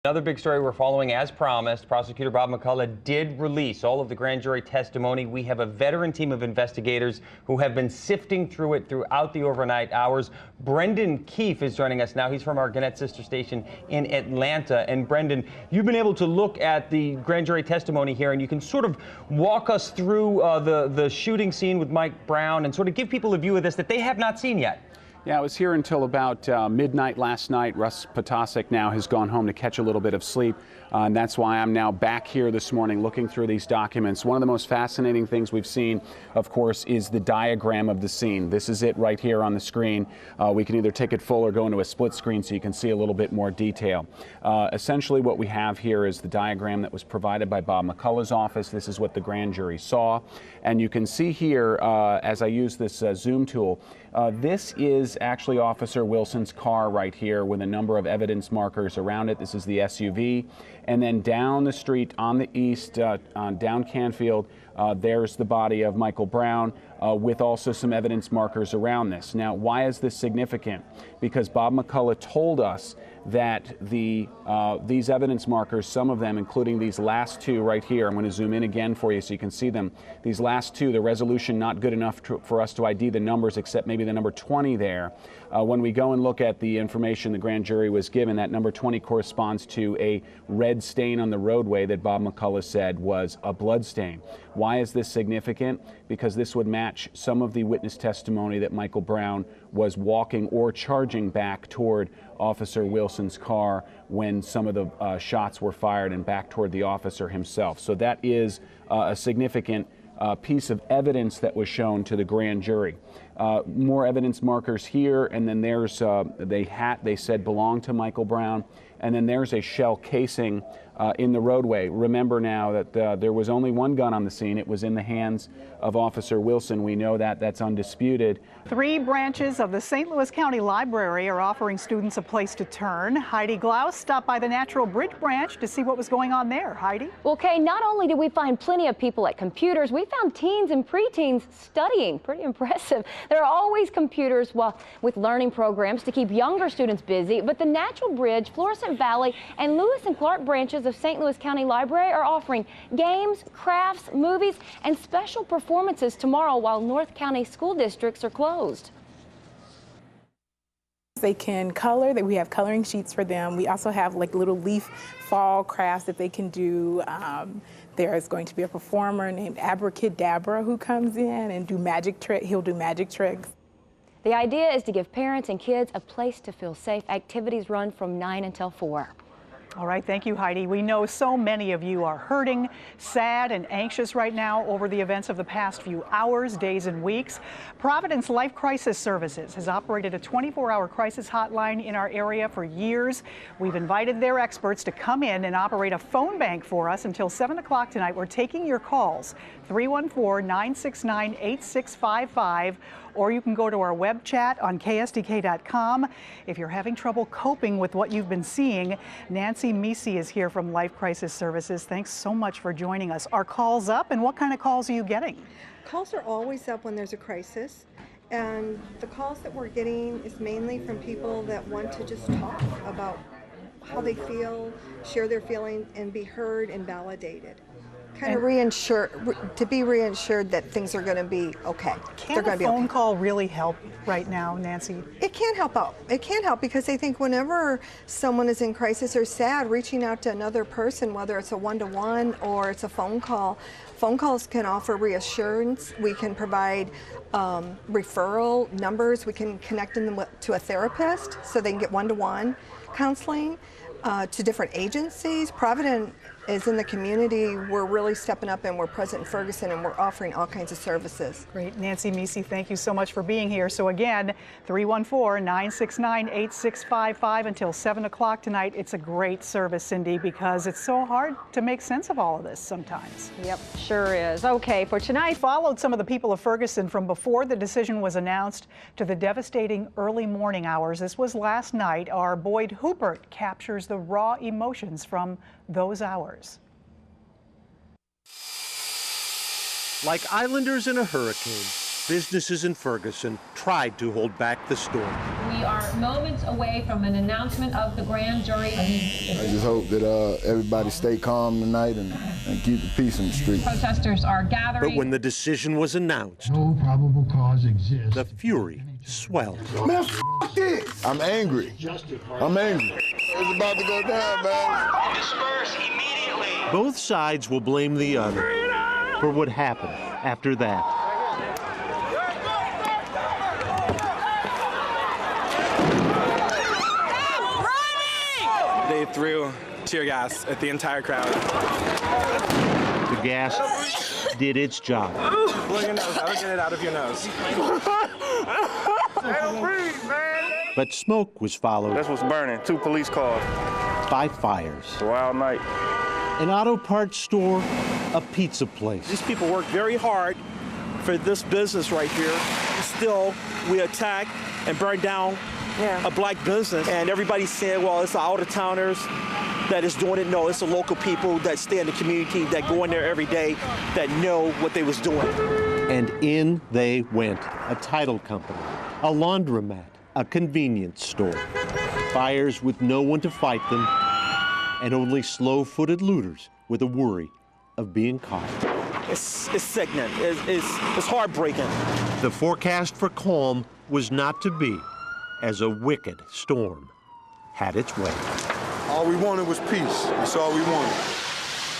Another big story we're following, as promised, Prosecutor Bob McCullough did release all of the grand jury testimony. We have a veteran team of investigators who have been sifting through it throughout the overnight hours. Brendan Keefe is joining us now. He's from our Gannett sister station in Atlanta. And Brendan, you've been able to look at the grand jury testimony here, and you can sort of walk us through the shooting scene with Mike Brown and sort of give people a view of this that they have not seen yet. Yeah, I was here until about midnight last night. Russ Potasic now has gone home to catch a little bit of sleep, and that's why I'm now back here this morning looking through these documents. One of the most fascinating things we've seen, of course, is the diagram of the scene. This is it right here on the screen. We can either take it full or go into a split screen so you can see a little bit more detail. Essentially what we have here is the diagram that was provided by Bob McCullough's office. This is what the grand jury saw, and you can see here, as I use this zoom tool, this is actually Officer Wilson's car right here with a number of evidence markers around it. This is the SUV. And then down the street on the east, on down Canfield, there's the body of Michael Brown with also some evidence markers around this. Now, why is this significant? Because Bob McCullough told us that these evidence markers, some of them, including these last two right here, I'm going to zoom in again for you so you can see them. These last two, the resolution not good enough for us to ID the numbers except maybe the number 20 there. When we go and look at the information the grand jury was given, that number 20 corresponds to a red stain on the roadway that Bob McCullough said was a blood stain. Why is this significant? Because this would match some of the witness testimony that Michael Brown was walking or charging back toward Officer Wilson's car when some of the shots were fired and back toward the officer himself. So that is a significant piece of evidence that was shown to the grand jury. More evidence markers here, and then there's the hat they said belonged to Michael Brown, and then there's a shell casing in the roadway. Remember now that there was only one gun on the scene. It was in the hands of Officer Wilson. We know that. That's undisputed. 3 branches of the St. Louis County Library are offering students a place to turn. Heidi Glaus stopped by the Natural Bridge branch to see what was going on there. Heidi? Well, Kay, not only did we find plenty of people at computers, we found teens and preteens studying. Pretty impressive. There are always computers with learning programs to keep younger students busy, but the Natural Bridge, Florissant Valley, and Lewis and Clark branches of St. Louis County Library are offering games, crafts, movies, and special performances tomorrow while North County school districts are closed. They can color, we have coloring sheets for them. We also have like little leaf fall crafts that they can do. There is going to be a performer named Abracadabra who comes in and he'll do magic tricks. The idea is to give parents and kids a place to feel safe. Activities run from 9 until 4. All right, thank you, Heidi. We know so many of you are hurting, sad, and anxious right now over the events of the past few hours, days, and weeks. Providence Life Crisis Services has operated a 24-hour crisis hotline in our area for years. We've invited their experts to come in and operate a phone bank for us until 7 o'clock tonight. We're taking your calls, 314-969-8655, or you can go to our web chat on KSDK.com. If you're having trouble coping with what you've been seeing, Nancy Misi is here from Life Crisis Services. Thanks so much for joining us. Are calls up, and what kind of calls are you getting? Calls are always up when there's a crisis, and the calls that we're getting is mainly from people that want to just talk about how they feel, share their feelings, and be heard and validated. Kind of to be reassured that things are going to be okay. Can a phone call really help right now, Nancy? It can help out. It can help because I think whenever someone is in crisis or sad, reaching out to another person, whether it's a one-to-one or it's a phone calls can offer reassurance. We can provide referral numbers. We can connect them to a therapist so they can get one-to-one counseling, to different agencies. Providence is in the community. We're really stepping up, and we're present in Ferguson, and we're offering all kinds of services. Great. Nancy Misi, thank you so much for being here. So again, 314-969-8655 until 7 o'clock tonight. It's a great service, Cindy, because it's so hard to make sense of all of this sometimes. Yep, sure is. Okay, for tonight. Followed some of the people of Ferguson from before the decision was announced to the devastating early morning hours. This was last night. Our Boyd Hoopert captures the raw emotions from those hours. Like islanders in a hurricane, businesses in Ferguson tried to hold back the storm. We are moments away from an announcement of the grand jury. I just hope that everybody stay calm tonight and keep the peace in the street. Protesters are gathering. But when the decision was announced, no probable cause exists. The fury swelled. Man, this. I'm angry. I'm angry. It's about to go down, man. Disperse immediately. Both sides will blame the other for what happened after that. They threw tear gas at the entire crowd. The gas did its job. Blow your nose. I'll get it out of your nose. But smoke was followed. That's what's burning. 2 police cars. By fires. It's a wild night. An auto parts store, a pizza place. These people work very hard for this business right here. Still, we attack and burn down a black business. And everybody's saying, well, it's the out-of-towners that is doing it. No, it's the local people that stay in the community, that go in there every day, that know what they was doing. And in they went. A title company, a laundromat, a convenience store. Fires with no one to fight them, and only slow-footed looters with a worry of being caught. It's sickening. It's heartbreaking. The forecast for calm was not to be, as a wicked storm had its way. All we wanted was peace. That's all we wanted.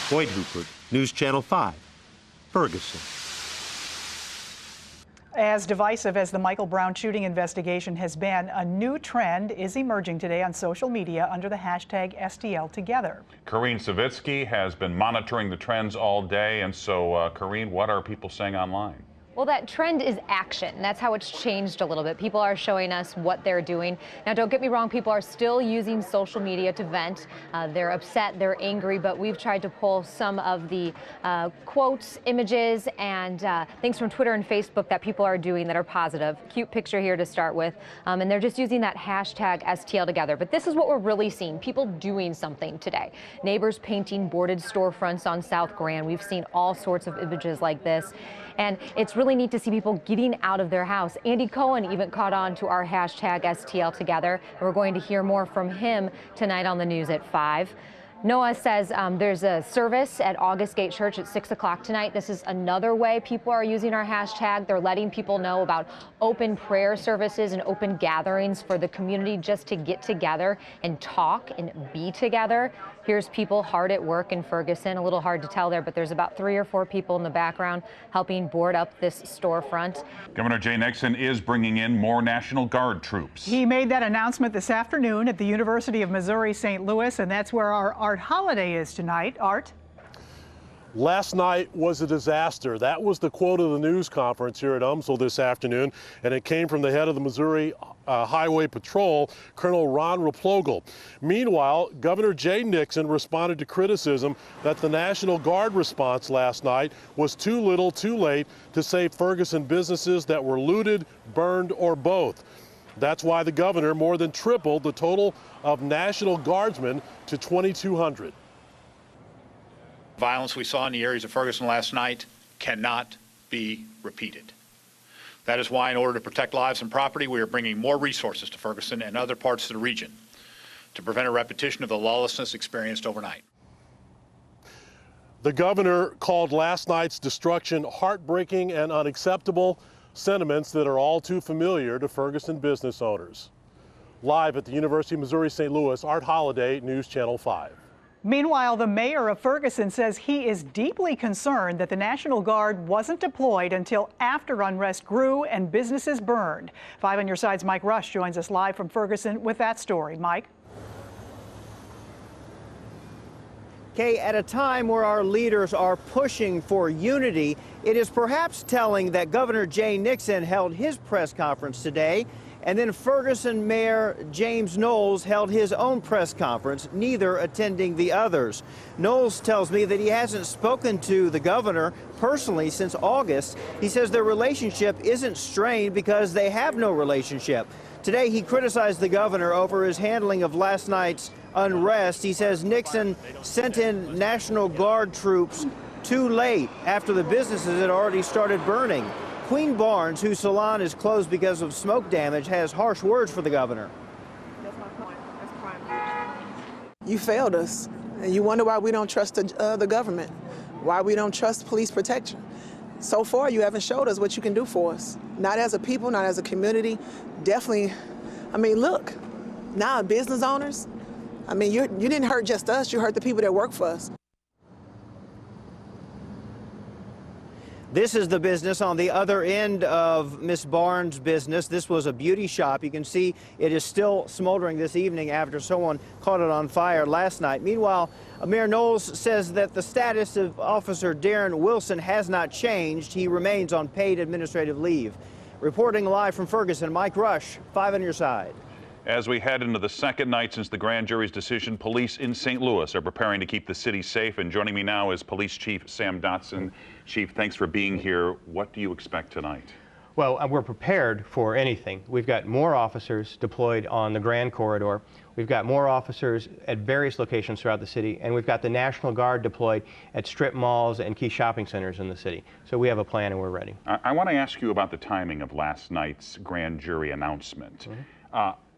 Boyd Hooper, News Channel 5, Ferguson. As divisive as the Michael Brown shooting investigation has been, a new trend is emerging today on social media under the hashtag STLTogether. Karine Savitsky has been monitoring the trends all day. And so, Karine, what are people saying online? Well, that trend is action. That's how it's changed a little bit. People are showing us what they're doing. Now, don't get me wrong, people are still using social media to vent. They're upset, they're angry, but we've tried to pull some of the quotes, images, and things from Twitter and Facebook that people are doing that are positive. Cute picture here to start with. And they're just using that hashtag STLTogether. But this is what we're really seeing, people doing something today. Neighbors painting boarded storefronts on South Grand. We've seen all sorts of images like this. And it's really neat to see people getting out of their house. Andy Cohen even caught on to our hashtag STLTogether. And we're going to hear more from him tonight on the news at 5. Noah says there's a service at August Gate Church at 6 o'clock tonight. This is another way people are using our hashtag. They're letting people know about open prayer services and open gatherings for the community just to get together and talk and be together. Here's people hard at work in Ferguson. A little hard to tell there, but there's about 3 or 4 people in the background helping board up this storefront. Governor Jay Nixon is bringing in more National Guard troops. He made that announcement this afternoon at the University of Missouri St. Louis, and that's where our Art Holiday is tonight. Art? Last night was a disaster. That was the quote of the news conference here at UMSL this afternoon, and it came from the head of the Missouri Highway Patrol, Colonel Ron Replogle. Meanwhile, Governor Jay Nixon responded to criticism that the National Guard response last night was too little, too late to save Ferguson businesses that were looted, burned, or both. That's why the governor more than tripled the total of National Guardsmen to 2,200. Violence we saw in the areas of Ferguson last night cannot be repeated. That is why, in order to protect lives and property, we are bringing more resources to Ferguson and other parts of the region to prevent a repetition of the lawlessness experienced overnight. The governor called last night's destruction heartbreaking and unacceptable, sentiments that are all too familiar to Ferguson business owners. Live at the University of Missouri St. Louis, Art Holiday, News Channel 5. Meanwhile, the mayor of Ferguson says he is deeply concerned that the National Guard wasn't deployed until after unrest grew and businesses burned. 5 on Your Side's Mike Rush joins us live from Ferguson with that story. Mike? Okay, at a time where our leaders are pushing for unity, it is perhaps telling that Governor Jay Nixon held his press conference today, and then Ferguson Mayor James Knowles held his own press conference, neither attending the others. Knowles tells me that he hasn't spoken to the governor personally since August. He says their relationship isn't strained because they have no relationship. Today, he criticized the governor over his handling of last night's unrest. He says Nixon sent in National Guard troops too late after the businesses had already started burning. Queen Barnes, whose salon is closed because of smoke damage, has harsh words for the governor. That's my point. That's prime. You failed us, and you wonder why we don't trust the government, why we don't trust police protection. So far, you haven't showed us what you can do for us. Not as a people, not as a community. Definitely, I mean, look, now business owners, I mean, you didn't hurt just us, you hurt the people that work for us. This is the business on the other end of Miss Barnes' business. This was a beauty shop. You can see it is still smoldering this evening after someone caught it on fire last night. Meanwhile, Mayor Knowles says that the status of Officer Darren Wilson has not changed. He remains on paid administrative leave. Reporting live from Ferguson, Mike Rush, 5 on your side. As we head into the second night since the grand jury's decision, police in St. Louis are preparing to keep the city safe. And joining me now is Police Chief Sam Dotson. Chief, thanks for being here. What do you expect tonight? Well, we're prepared for anything. We've got more officers deployed on the Grand Corridor. We've got more officers at various locations throughout the city, and we've got the National Guard deployed at strip malls and key shopping centers in the city. So we have a plan and we're ready. I want to ask you about the timing of last night's grand jury announcement.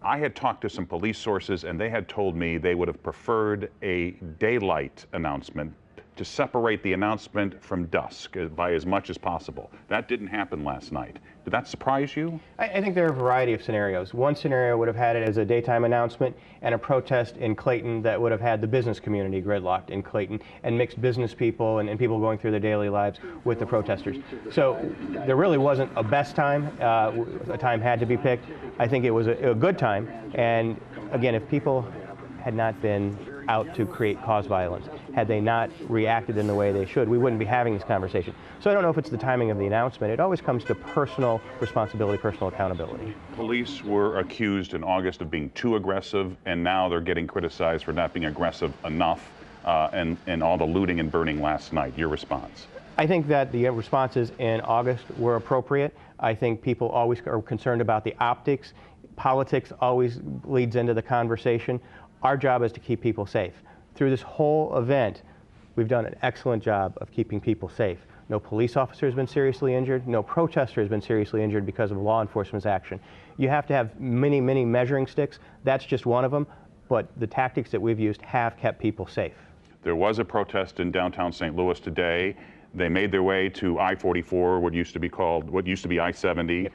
I had talked to some police sources, and they had told me they would have preferred a daylight announcement to separate the announcement from dusk by as much as possible. That didn't happen last night. Did that surprise you? I think there are a variety of scenarios. One scenario would have had it as a daytime announcement and a protest in Clayton that would have had the business community gridlocked in Clayton and mixed business people and people going through their daily lives with the protesters. So there really wasn't a best time. A time had to be picked. I think it was a good time. And again, if people had not been out to cause violence, had they not reacted in the way they should, we wouldn't be having this conversation. So I don't know if it's the timing of the announcement. It always comes to personal responsibility, personal accountability. Police were accused in August of being too aggressive, and now they're getting criticized for not being aggressive enough, and all the looting and burning last night. Your response? I think that the responses in August were appropriate. I think people always are concerned about the optics. Politics always leads into the conversation. Our job is to keep people safe. Through this whole event, we've done an excellent job of keeping people safe. No police officer has been seriously injured. No protester has been seriously injured because of law enforcement's action. You have to have many, many measuring sticks. That's just one of them. But the tactics that we've used have kept people safe. There was a protest in downtown St. Louis today. They made their way to I-44, what used to be I-70,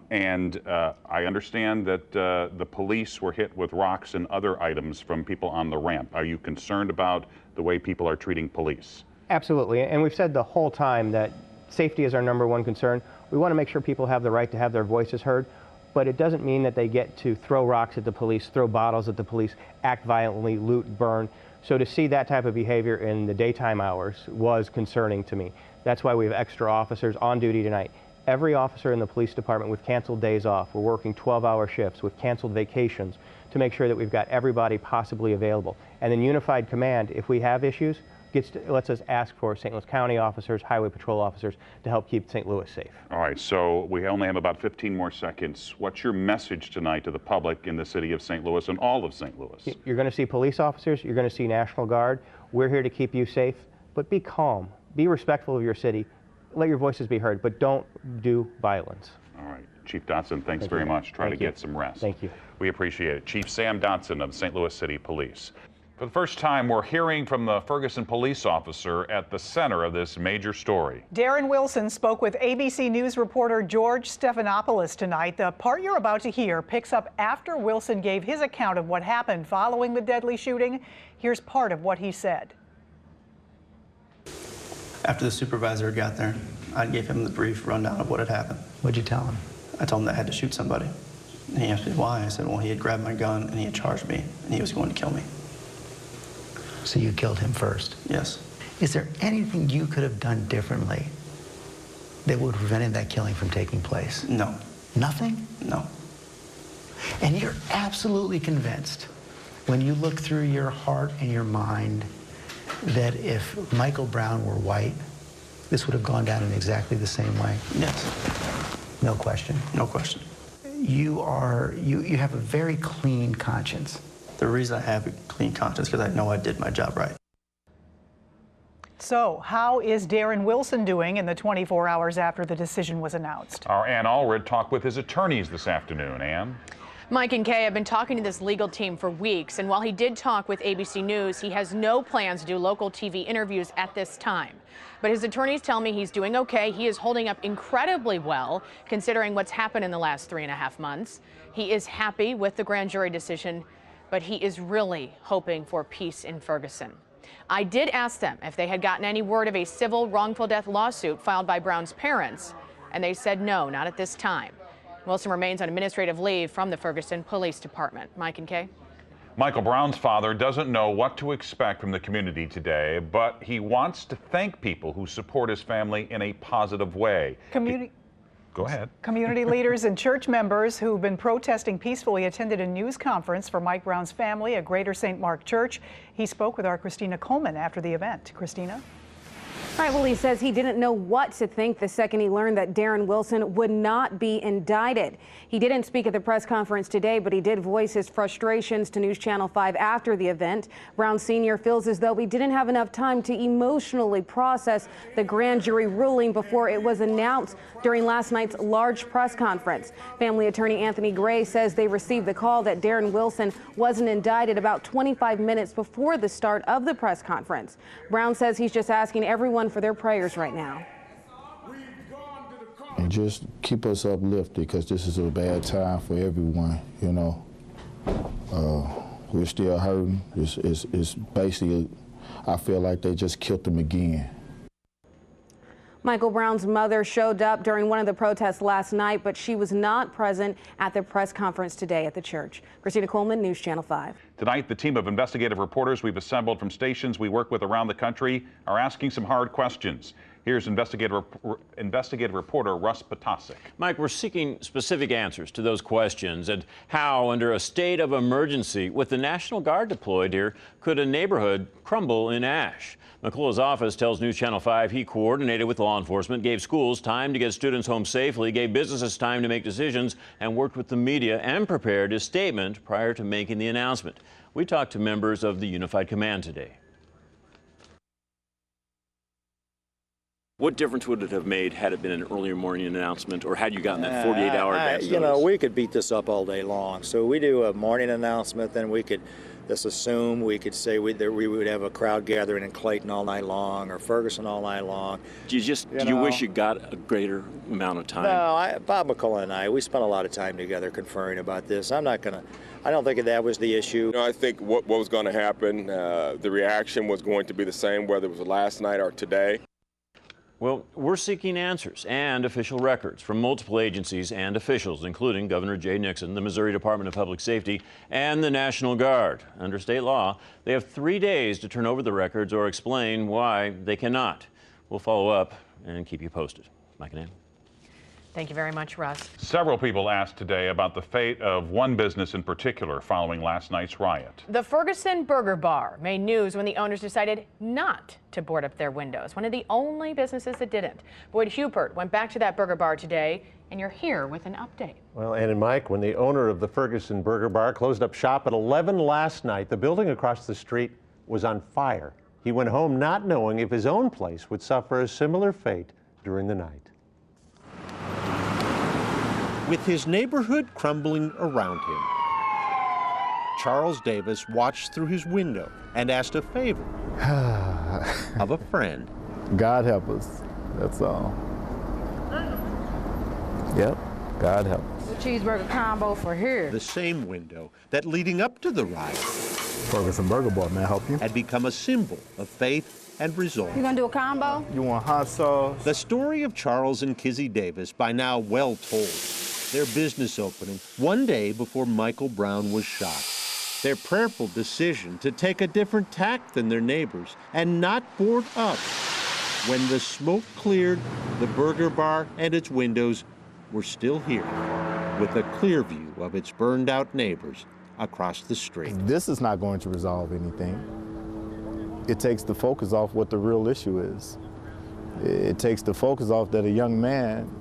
and I understand that the police were hit with rocks and other items from people on the ramp. Are you concerned about the way people are treating police? Absolutely, and we've said the whole time that safety is our #1 concern. We want to make sure people have the right to have their voices heard, but it doesn't mean that they get to throw rocks at the police, throw bottles at the police, act violently, loot, burn. So to see that type of behavior in the daytime hours was concerning to me. That's why we have extra officers on duty tonight. Every officer in the police department with canceled days off. We're working 12-hour shifts with canceled vacations to make sure that we've got everybody possibly available. And then unified command, if we have issues, lets us ask for St. Louis County officers, highway patrol officers to help keep St. Louis safe. All right, so we only have about 15 more seconds. What's your message tonight to the public in the city of St. Louis and all of St. Louis? You're going to see police officers, you're going to see National Guard. We're here to keep you safe, but be calm, be respectful of your city, let your voices be heard, but don't do violence. All right, Chief Dotson, thanks very much. Try to get some rest. Thank you. We appreciate it. Chief Sam Dotson of St. Louis City Police. For the first time, we're hearing from the Ferguson police officer at the center of this major story. Darren Wilson spoke with ABC News reporter George Stephanopoulos tonight. The part you're about to hear picks up after Wilson gave his account of what happened following the deadly shooting. Here's part of what he said. After the supervisor got there, I gave him the brief rundown of what had happened. What'd you tell him? I told him that I had to shoot somebody. And he asked me why. I said, well, he had grabbed my gun and he had charged me and he was going to kill me. So you killed him first? Yes. Is there anything you could have done differently that would have prevented that killing from taking place? No. Nothing? No. And you're absolutely convinced, when you look through your heart and your mind, that if Michael Brown were white, this would have gone down in exactly the same way? Yes. No question? No question. You have a very clean conscience. The reason I have a clean conscience is because I know I did my job right. So, how is Darren Wilson doing in the 24 hours after the decision was announced? Our Ann Allred talked with his attorneys this afternoon. Ann? Mike and Kay have been talking to this legal team for weeks, and while he did talk with ABC News, he has no plans to do local TV interviews at this time. But his attorneys tell me he's doing okay. He is holding up incredibly well, considering what's happened in the last 3.5 months. He is happy with the grand jury decision, but he is really hoping for peace in Ferguson. I did ask them if they had gotten any word of a civil wrongful death lawsuit filed by Brown's parents, and they said no, not at this time. Wilson remains on administrative leave from the Ferguson Police Department. Mike and Kay. Michael Brown's father doesn't know what to expect from the community today, but he wants to thank people who support his family in a positive way. Go ahead. Community leaders and church members who've been protesting peacefully attended a news conference for Mike Brown's family at Greater St. Mark Church. He spoke with our Christina Coleman after the event. Christina? Right, well, he says he didn't know what to think the second he learned that Darren Wilson would not be indicted. He didn't speak at the press conference today, but he did voice his frustrations to News Channel 5 after the event. Brown Sr. feels as though he didn't have enough time to emotionally process the grand jury ruling before it was announced during last night's large press conference. Family attorney Anthony Gray says they received the call that Darren Wilson wasn't indicted about 25 minutes before the start of the press conference. Brown says he's just asking everyone for their prayers right now. And just keep us uplifted, because this is a bad time for everyone, you know. We're still hurting. It's basically, I feel like they just killed him again. Michael Brown's mother showed up during one of the protests last night, but she was not present at the press conference today at the church. Christina Coleman, News Channel 5. Tonight, the team of investigative reporters we've assembled from stations we work with around the country are asking some hard questions. Here's investigative reporter Russ Potasek. Mike, we're seeking specific answers to those questions and how, under a state of emergency with the National Guard deployed here, could a neighborhood crumble in ash? McCullough's office tells News Channel 5 he coordinated with law enforcement, gave schools time to get students home safely, gave businesses time to make decisions, and worked with the media and prepared his statement prior to making the announcement. We talked to members of the Unified Command today. What difference would it have made had it been an earlier morning announcement, or had you gotten that 48-hour advance notice? You know, we could beat this up all day long. So we do a morning announcement, then we could just assume we could say we would have a crowd gathering in Clayton all night long, or Ferguson all night long. Do you wish you got a greater amount of time? No, Bob McCullough and I, we spent a lot of time together conferring about this. I don't think that was the issue. You know, I think what was going to happen, the reaction was going to be the same, whether it was last night or today. Well, we're seeking answers and official records from multiple agencies and officials, including Governor Jay Nixon, the Missouri Department of Public Safety, and the National Guard. Under state law, they have 3 days to turn over the records or explain why they cannot. We'll follow up and keep you posted. Mike and Ann. Thank you very much, Russ. Several people asked today about the fate of one business in particular following last night's riot. The Ferguson Burger Bar made news when the owners decided not to board up their windows. One of the only businesses that didn't. Boyd Hupert went back to that burger bar today, and you're here with an update. Well, Ann and Mike, when the owner of the Ferguson Burger Bar closed up shop at 11 last night, the building across the street was on fire. He went home not knowing if his own place would suffer a similar fate during the night. With his neighborhood crumbling around him, Charles Davis watched through his window and asked a favor of a friend. God help us, that's all. Yep, God help us. Cheeseburger combo for here. The same window that, leading up to the riot, Ferguson Burger Bar, may I help you? had become a symbol of faith and resolve. You gonna do a combo? You want hot sauce? The story of Charles and Kizzy Davis, by now well told. Their business opening one day before Michael Brown was shot. Their prayerful decision to take a different tack than their neighbors and not board up. When the smoke cleared, the burger bar and its windows were still here, with a clear view of its burned out neighbors across the street. This is not going to resolve anything. It takes the focus off what the real issue is. It takes the focus off that a young man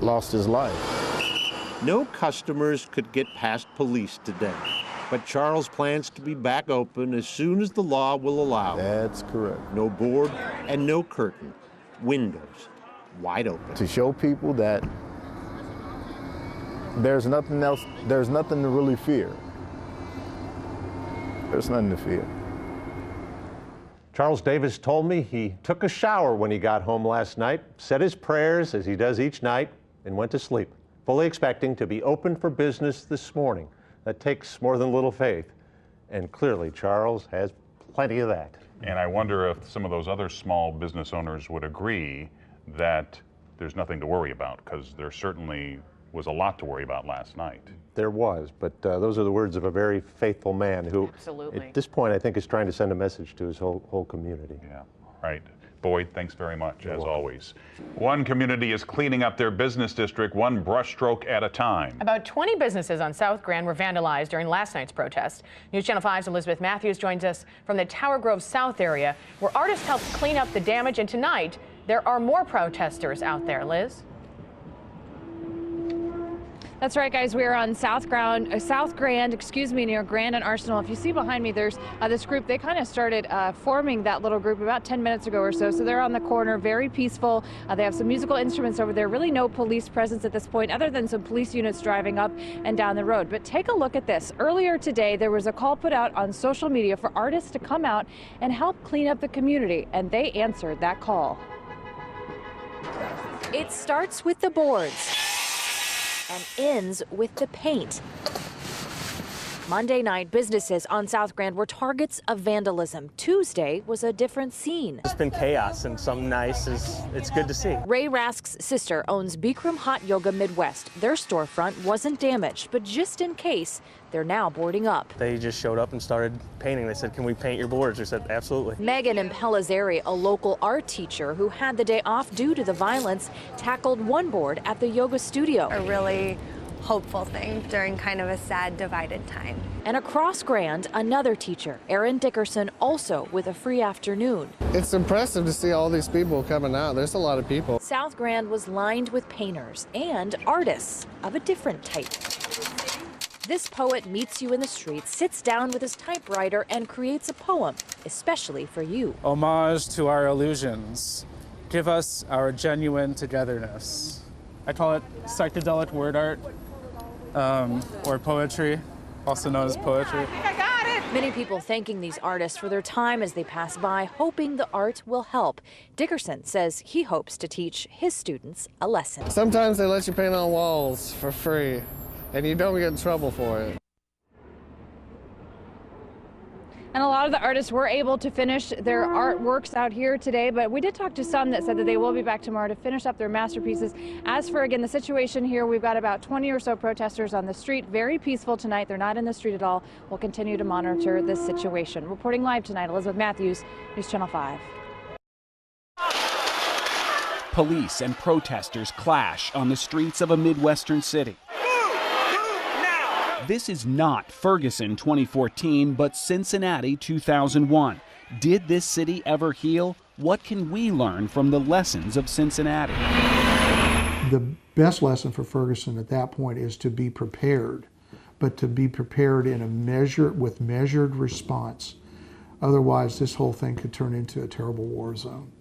lost his life. No customers could get past police today. But Charles plans to be back open as soon as the law will allow. That's correct. No board and no curtain. Windows wide open. To show people that there's nothing else, there's nothing to really fear. There's nothing to fear. Charles Davis told me he took a shower when he got home last night, said his prayers as he does each night, and went to sleep, fully expecting to be open for business this morning. That takes more than a little faith, and clearly Charles has plenty of that. And I wonder if some of those other small business owners would agree that there's nothing to worry about, because there certainly was a lot to worry about last night. There was, but those are the words of a very faithful man who, Absolutely. at this point, I think is trying to send a message to his whole community. Yeah, right. Boyd, thanks very much, as always. One community is cleaning up their business district one brushstroke at a time. About 20 businesses on South Grand were vandalized during last night's protest. News Channel 5's Elizabeth Matthews joins us from the Tower Grove South area, where artists helped clean up the damage, and tonight there are more protesters out there. Liz? That's right, guys. We are on South Grand, near Grand and Arsenal. If you see behind me, there's this group. They kind of started forming that little group about 10 minutes ago or so. So they're on the corner, very peaceful. They have some musical instruments over there. Really no police presence at this point, other than some police units driving up and down the road. But take a look at this. Earlier today, there was a call put out on social media for artists to come out and help clean up the community, and they answered that call. It starts with the boards and ends with the paint. Monday night, businesses on South Grand were targets of vandalism. Tuesday was a different scene. It's been chaos, and something nice it's good to see. Ray Rask's sister owns Bikram Hot Yoga Midwest. Their storefront wasn't damaged, but just in case, they're now boarding up. They just showed up and started painting. They said, "Can we paint your boards?" We said, "Absolutely." Megan Impellizzeri, a local art teacher who had the day off due to the violence, tackled one board at the yoga studio. A really hopeful thing during kind of a sad, divided time. And across Grand, another teacher, Erin Dickerson, also with a free afternoon. It's impressive to see all these people coming out. There's a lot of people. South Grand was lined with painters and artists of a different type. This poet meets you in the street, sits down with his typewriter, and creates a poem, especially for you. Homage to our illusions. Give us our genuine togetherness. I call it psychedelic word art. Or poetry, also known as poetry. I got it! Many people thanking these artists for their time as they pass by, hoping the art will help. Dickerson says he hopes to teach his students a lesson. Sometimes they let you paint on walls for free, and you don't get in trouble for it. And a lot of the artists were able to finish their artworks out here today, but we did talk to some that said that they will be back tomorrow to finish up their masterpieces. As for, again, the situation here, we've got about 20 or so protesters on the street. Very peaceful tonight. They're not in the street at all. We'll continue to monitor this situation. Reporting live tonight, Elizabeth Matthews, News Channel 5. Police and protesters clash on the streets of a Midwestern city. This is not Ferguson 2014, but Cincinnati 2001. Did this city ever heal? What can we learn from the lessons of Cincinnati? The best lesson for Ferguson at that point is to be prepared, but to be prepared in a measured response. Otherwise, this whole thing could turn into a terrible war zone.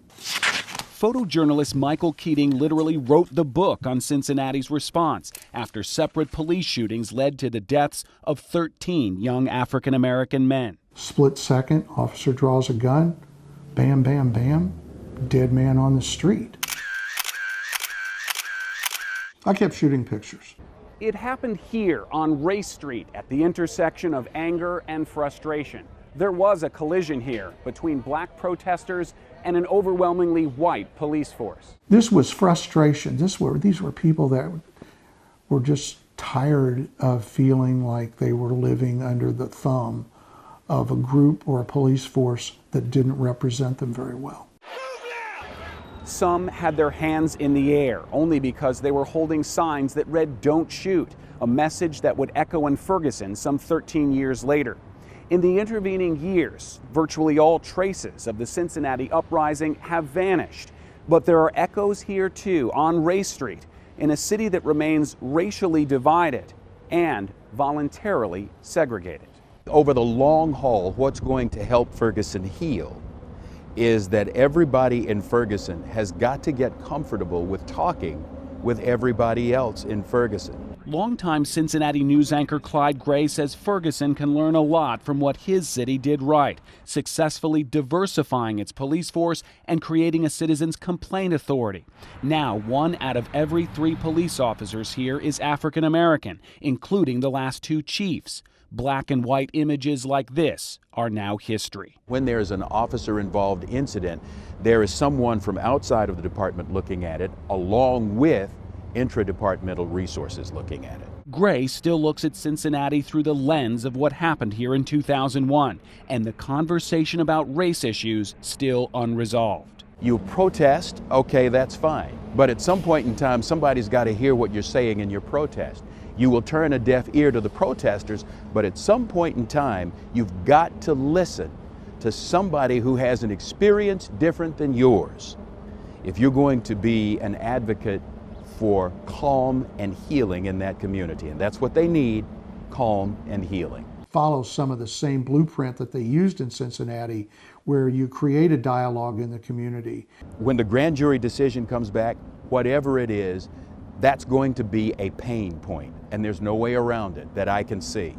Photojournalist Michael Keating literally wrote the book on Cincinnati's response after separate police shootings led to the deaths of 13 young African-American men. Split second, officer draws a gun, bam, bam, bam, dead man on the street. I kept shooting pictures. It happened here on Race Street at the intersection of anger and frustration. There was a collision here between black protesters and an overwhelmingly white police force. This was frustration. These were people that were just tired of feeling like they were living under the thumb of a group or a police force that didn't represent them very well. Some had their hands in the air only because they were holding signs that read "Don't shoot," a message that would echo in Ferguson some 13 years later. In the intervening years, virtually all traces of the Cincinnati uprising have vanished. But there are echoes here too on Race Street, in a city that remains racially divided and voluntarily segregated. Over the long haul, what's going to help Ferguson heal is that everybody in Ferguson has got to get comfortable with talking with everybody else in Ferguson. Longtime Cincinnati news anchor Clyde Gray says Ferguson can learn a lot from what his city did right, successfully diversifying its police force and creating a citizens' complaint authority. Now, 1 out of every 3 police officers here is African American, including the last 2 chiefs. Black and white images like this are now history. When there's an officer-involved incident, there is someone from outside of the department looking at it, along with intra-departmental resources looking at it. Gray still looks at Cincinnati through the lens of what happened here in 2001, and the conversation about race issues still unresolved. You protest, okay, that's fine. But at some point in time, somebody's got to hear what you're saying in your protest. You will turn a deaf ear to the protesters, but at some point in time, you've got to listen to somebody who has an experience different than yours if you're going to be an advocate for calm and healing in that community. And that's what they need, calm and healing. Follow some of the same blueprint that they used in Cincinnati, where you create a dialogue in the community. When the grand jury decision comes back, whatever it is, that's going to be a pain point, and there's no way around it that I can see.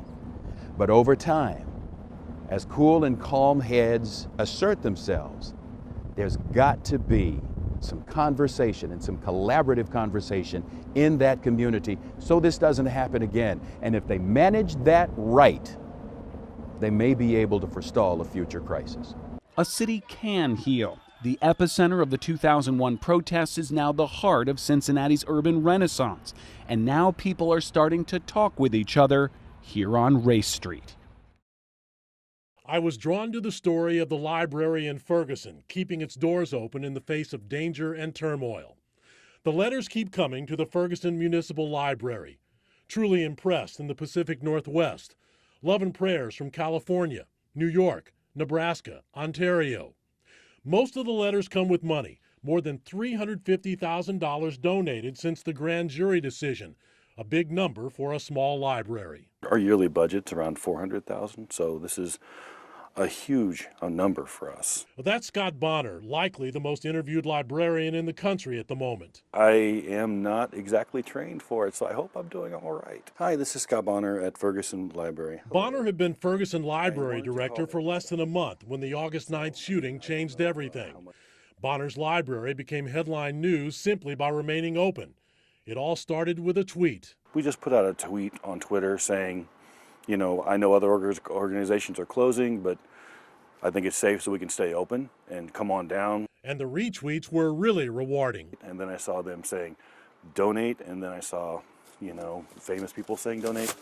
But over time, as cool and calm heads assert themselves, there's got to be some conversation and some collaborative conversation in that community so this doesn't happen again. And if they manage that right, they may be able to forestall a future crisis. A city can heal. The epicenter of the 2001 protests is now the heart of Cincinnati's urban renaissance. And now people are starting to talk with each other here on Race Street. I was drawn to the story of the library in Ferguson, keeping its doors open in the face of danger and turmoil. The letters keep coming to the Ferguson Municipal Library. Truly impressed in the Pacific Northwest. Love and prayers from California, New York, Nebraska, Ontario. Most of the letters come with money, more than $350,000 donated since the grand jury decision, a big number for a small library. Our yearly budget's around $400,000, so this is a huge number for us. Well, that's Scott Bonner, likely the most interviewed librarian in the country at the moment. I am not exactly trained for it, so I hope I'm doing all right. Hi, this is Scott Bonner at Ferguson Library. Bonner had been Ferguson Library Director for less than a month when the August 9th shooting changed everything. Bonner's library became headline news simply by remaining open. It all started with a tweet. We just put out a tweet on Twitter saying, you know, I know other organizations are closing, but I think it's safe so we can stay open and come on down. And the retweets were really rewarding. And then I saw them saying donate, and then I saw, you know, famous people saying donate.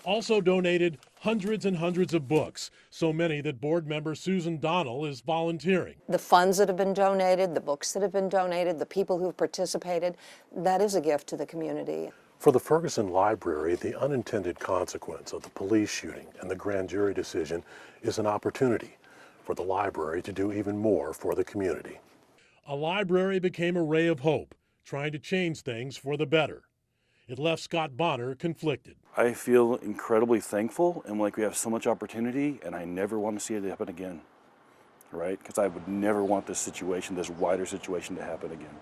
Also donated hundreds and hundreds of books, so many that board member Susan Donnell is volunteering. The funds that have been donated, the books that have been donated, the people who've participated, that is a gift to the community. For the Ferguson Library, the unintended consequence of the police shooting and the grand jury decision is an opportunity for the library to do even more for the community. A library became a ray of hope, trying to change things for the better. It left Scott Bonner conflicted. I feel incredibly thankful and like we have so much opportunity, and I never want to see it happen again, right? Because I would never want this situation, this wider situation, to happen again.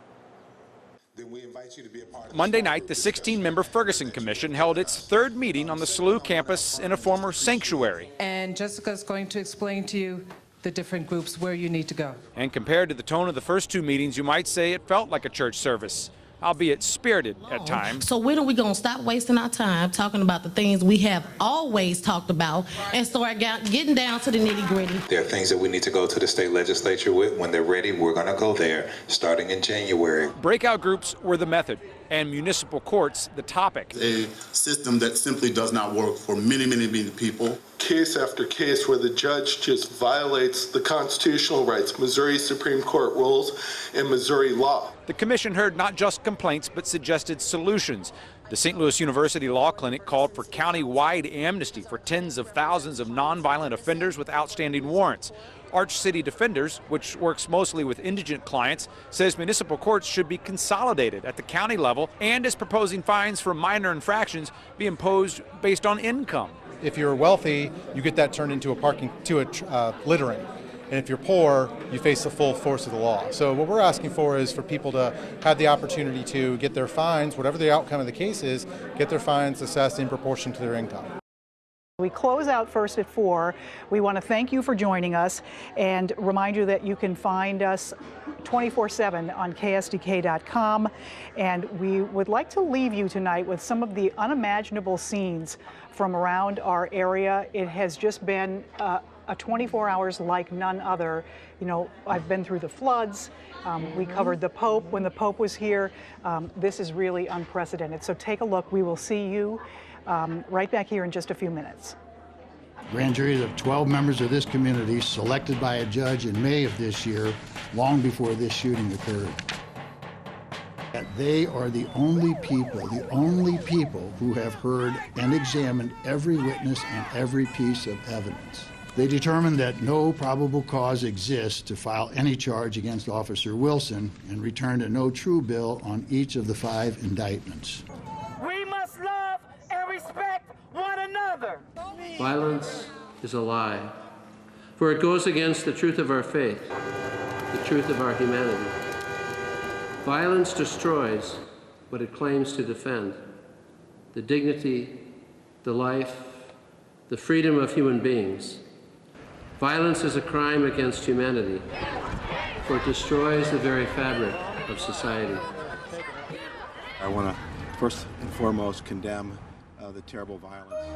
Monday night, the 16-member Ferguson Commission held its third meeting on the SLU campus in a former sanctuary. And Jessica's going to explain to you the different groups where you need to go. And compared to the tone of the first 2 meetings, you might say it felt like a church service, albeit spirited at times. So when are we going to stop wasting our time talking about the things we have always talked about and start getting down to the nitty-gritty? There are things that we need to go to the state legislature with. When they're ready, we're going to go there, starting in January. Breakout groups were the method, and municipal courts the topic. A system that simply does not work for many, many, many people. Case after case where the judge just violates the constitutional rights, Missouri Supreme Court rules, and Missouri law. The commission heard not just complaints, but suggested solutions. The St. Louis University Law Clinic called for county-wide amnesty for tens of thousands of nonviolent offenders with outstanding warrants. Arch City Defenders, which works mostly with indigent clients, says municipal courts should be consolidated at the county level and is proposing fines for minor infractions be imposed based on income. if you're wealthy, you get that turned into littering. And if you're poor, you face the full force of the law. So what we're asking for is for people to have the opportunity to get their fines, whatever the outcome of the case is, get their fines assessed in proportion to their income. We close out first at 4. We want to thank you for joining us and remind you that you can find us 24/7 on ksdk.com. And we would like to leave you tonight with some of the unimaginable scenes from around our area. It has just been a 24 hours like none other. You know, I've been through the floods. We covered the Pope when the Pope was here. This is really unprecedented. So take a look. We will see you right back here in just a few minutes. Grand juries of 12 members of this community selected by a judge in May of this year, long before this shooting occurred. They are the only people who have heard and examined every witness and every piece of evidence. They determined that no probable cause exists to file any charge against Officer Wilson and returned a no true bill on each of the 5 indictments. We must love and respect one another. Violence is a lie, for it goes against the truth of our faith, the truth of our humanity. Violence destroys what it claims to defend: the dignity, the life, the freedom of human beings. Violence is a crime against humanity, for it destroys the very fabric of society. I want to first and foremost condemn the terrible violence.